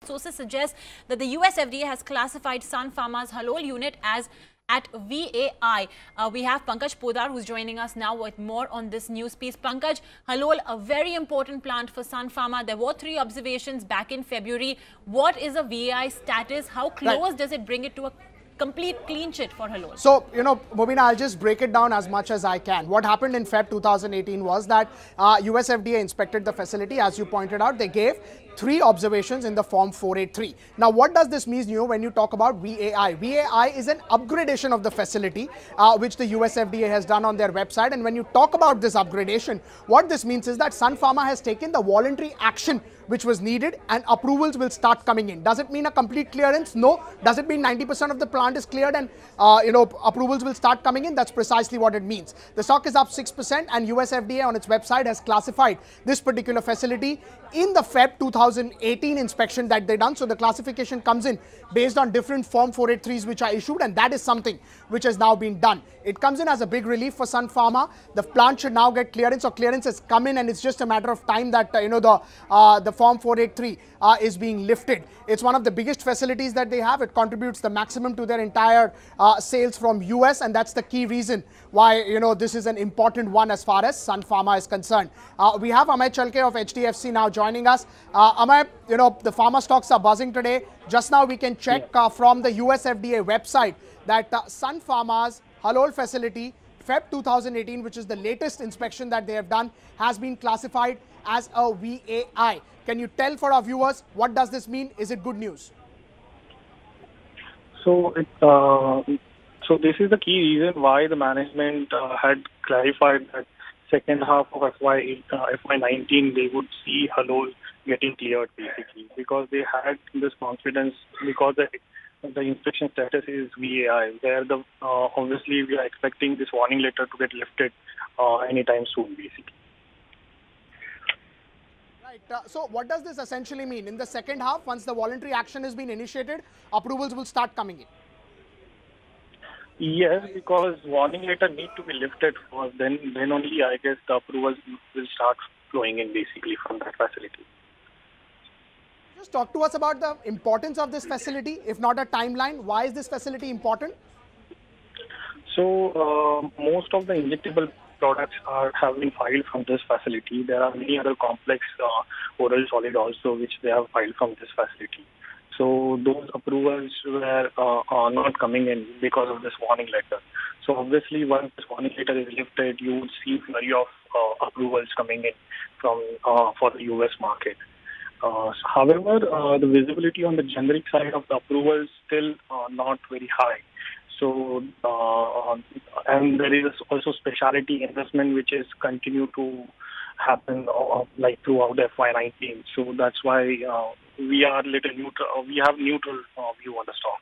Sources suggest that the USFDA has classified Sun Pharma's Halol unit as at VAI. We have Pankaj Podar who's joining us now with more on this news piece. Pankaj, Halol, a very important plant for Sun Pharma. There were 3 observations back in February. What is a VAI status? How close does it bring it to a complete clean sheet for Halol? So, Mobina, I'll just break it down as much as I can. What happened in Feb 2018 was that USFDA inspected the facility. As you pointed out, they gave 3 observations in the Form 483. Now, what does this mean when you talk about VAI? VAI is an upgradation of the facility, which the USFDA has done on their website. And when you talk about this upgradation, what this means is that Sun Pharma has taken the voluntary action which was needed and approvals will start coming in. Does it mean a complete clearance? No. Does it mean 90% of the plant is cleared and approvals will start coming in? That's precisely what it means. The stock is up 6% and USFDA on its website has classified this particular facility in the Feb 2018 inspection that they done. So the classification comes in based on different Form 483s which are issued, and that is something which has now been done. It comes in as a big relief for Sun Pharma. The plant should now get clearance, or clearance has come in, and it's just a matter of time that the Form 483 is being lifted. It's one of the biggest facilities that they have. It contributes the maximum to their entire sales from US, and that's the key reason why this is an important one as far as Sun Pharma is concerned. We have Amay Chalke of HDFC now joining us. Amay, the pharma stocks are buzzing today. Just now we can check from the USFDA website that Sun Pharma's Halol facility, Feb 2018, which is the latest inspection that they have done, has been classified as a VAI. Can you tell for our viewers, what does this mean? Is it good news? So this is the key reason why the management had clarified that second half of FY19 they would see Halol getting cleared, basically, because they had this confidence, because the inspection status is VAI, where obviously we are expecting this warning letter to get lifted anytime soon, basically. Right. So what does this essentially mean? In the second half, once the voluntary action has been initiated, approvals will start coming in. Yes, because warning letter need to be lifted first. Then only I guess the approvals will start flowing in, basically, from that facility. Just talk to us about the importance of this facility, if not a timeline. Why is this facility important? So most of the injectable products have been filed from this facility. There are many other complex oral solid also which they have filed from this facility. So those approvals were not coming in because of this warning letter. So obviously once this warning letter is lifted, you would see a flurry of approvals coming in from for the US market. However, the visibility on the generic side of the approval is still not very high. So, and there is also specialty investment which is continue to happen like throughout FY19. So that's why we are little neutral. We have neutral view on the stock.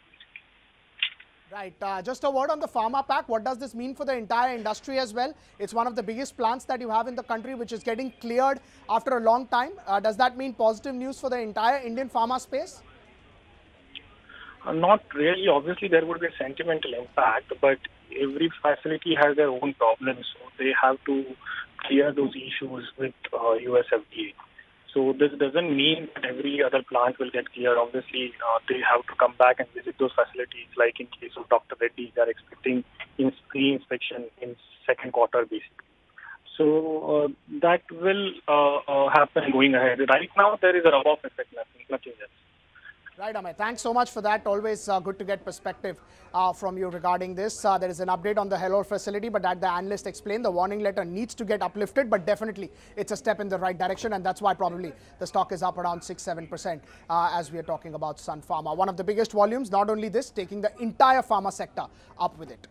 Right. Just a word on the pharma pack. What does this mean for the entire industry as well? It's one of the biggest plants that you have in the country, which is getting cleared after a long time. Does that mean positive news for the entire Indian pharma space? Not really. Obviously, there would be a sentimental impact, but every facility has their own problems. So they have to clear those issues with USFDA. So this doesn't mean that every other plant will get cleared. Obviously, they have to come back and visit those facilities. Like in case of Dr. Reddy, they are expecting pre-inspection in second quarter, basically. So that will happen going ahead. Right now, there is a rub-off effect, nothing else. Right, Amay. Thanks so much for that. Always good to get perspective from you regarding this. There is an update on the Halol facility, but as the analyst explained, the warning letter needs to get uplifted, but definitely it's a step in the right direction, and that's why probably the stock is up around 6-7% as we are talking about Sun Pharma. One of the biggest volumes, not only this, taking the entire pharma sector up with it.